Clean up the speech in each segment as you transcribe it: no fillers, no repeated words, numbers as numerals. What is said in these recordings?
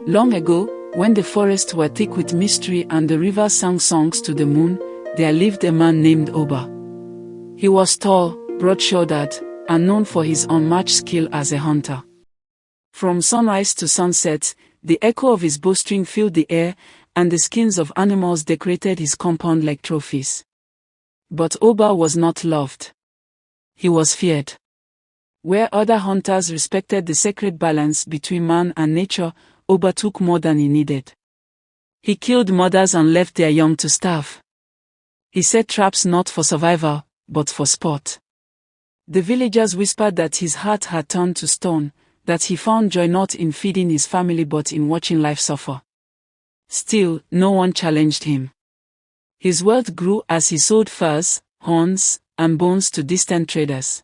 Long ago, when the forests were thick with mystery and the rivers sang songs to the moon, there lived a man named Oba. He was tall, broad-shouldered, and known for his unmatched skill as a hunter. From sunrise to sunset, the echo of his bowstring filled the air, and the skins of animals decorated his compound like trophies. But Oba was not loved. He was feared. Where other hunters respected the sacred balance between man and nature, Oba took more than he needed. He killed mothers and left their young to starve. He set traps not for survival, but for sport. The villagers whispered that his heart had turned to stone, that he found joy not in feeding his family but in watching life suffer. Still, no one challenged him. His wealth grew as he sold furs, horns, and bones to distant traders.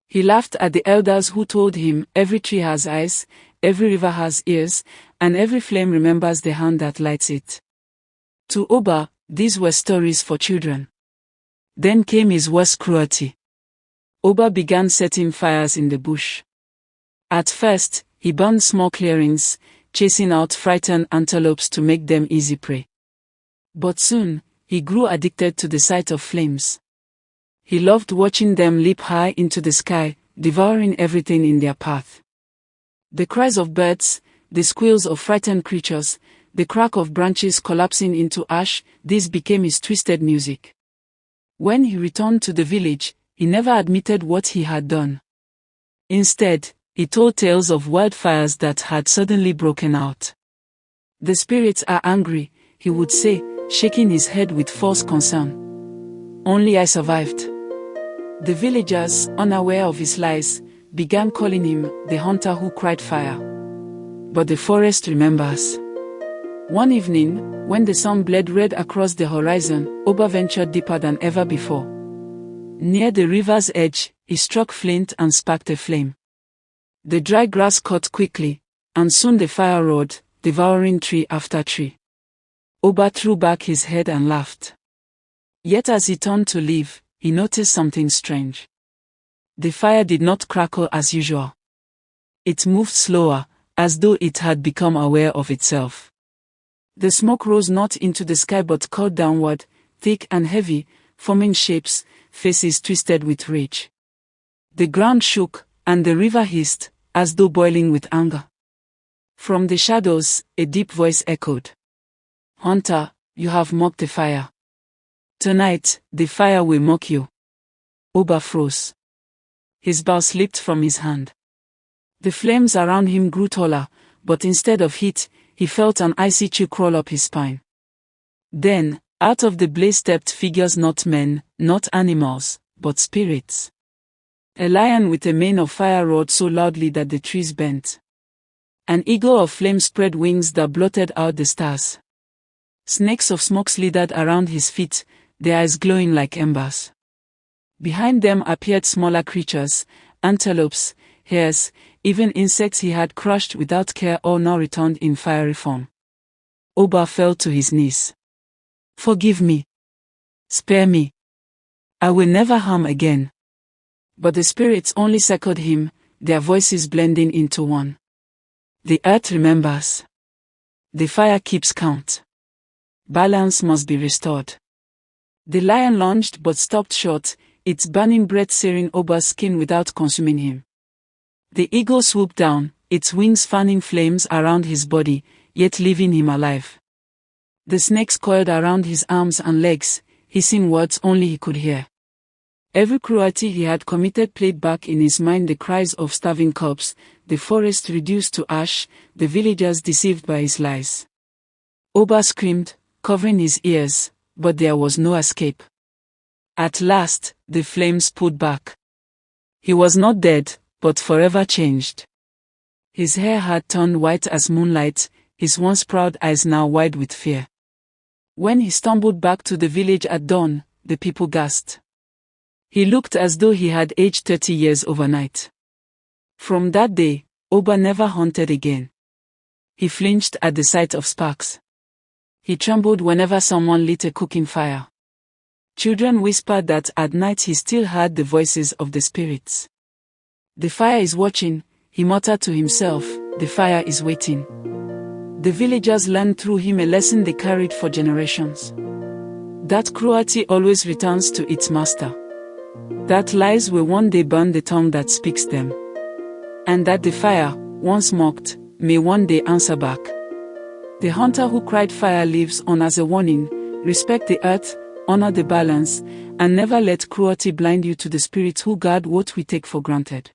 He laughed at the elders who told him, "Every tree has eyes, every river has ears, and every flame remembers the hand that lights it." To Oba, these were stories for children. Then came his worst cruelty. Oba began setting fires in the bush. At first, he burned small clearings, chasing out frightened antelopes to make them easy prey. But soon, he grew addicted to the sight of flames. He loved watching them leap high into the sky, devouring everything in their path. The cries of birds, the squeals of frightened creatures, the crack of branches collapsing into ash, this became his twisted music. When he returned to the village, he never admitted what he had done. Instead, he told tales of wildfires that had suddenly broken out. "The spirits are angry," he would say, shaking his head with false concern. "Only I survived." The villagers, unaware of his lies, began calling him the hunter who cried fire. But the forest remembers. One evening, when the sun bled red across the horizon, Oba ventured deeper than ever before. Near the river's edge, he struck flint and sparked a flame. The dry grass caught quickly, and soon the fire roared, devouring tree after tree. Oba threw back his head and laughed. Yet as he turned to leave, he noticed something strange. The fire did not crackle as usual. It moved slower, as though it had become aware of itself. The smoke rose not into the sky but curled downward, thick and heavy, forming shapes, faces twisted with rage. The ground shook, and the river hissed, as though boiling with anger. From the shadows, a deep voice echoed. "Hunter, you have mocked the fire. Tonight, the fire will mock you." Oba froze. His bow slipped from his hand. The flames around him grew taller, but instead of heat, he felt an icy chill crawl up his spine. Then, out of the blaze stepped figures, not men, not animals, but spirits. A lion with a mane of fire roared so loudly that the trees bent. An eagle of flame spread wings that blotted out the stars. Snakes of smoke slithered around his feet, their eyes glowing like embers. Behind them appeared smaller creatures, antelopes, hares, even insects he had crushed without care, all now returned in fiery form. Oba fell to his knees. "Forgive me. Spare me. I will never harm again." But the spirits only circled him, their voices blending into one. "The earth remembers. The fire keeps count. Balance must be restored." The lion lunged but stopped short, its burning breath searing Oba's skin without consuming him. The eagle swooped down, its wings fanning flames around his body, yet leaving him alive. The snakes coiled around his arms and legs, hissing words only he could hear. Every cruelty he had committed played back in his mind, the cries of starving cubs, the forest reduced to ash, the villagers deceived by his lies. Oba screamed, covering his ears, but there was no escape. At last, the flames pulled back. He was not dead, but forever changed. His hair had turned white as moonlight, his once proud eyes now wide with fear. When he stumbled back to the village at dawn, the people gasped. He looked as though he had aged 30 years overnight. From that day, Oba never hunted again. He flinched at the sight of sparks. He trembled whenever someone lit a cooking fire. Children whispered that at night he still heard the voices of the spirits. "The fire is watching," he muttered to himself, "the fire is waiting." The villagers learned through him a lesson they carried for generations. That cruelty always returns to its master. That lies will one day burn the tongue that speaks them. And that the fire, once mocked, may one day answer back. The hunter who cried fire lives on as a warning: respect the earth, honor the balance, and never let cruelty blind you to the spirits who guard what we take for granted.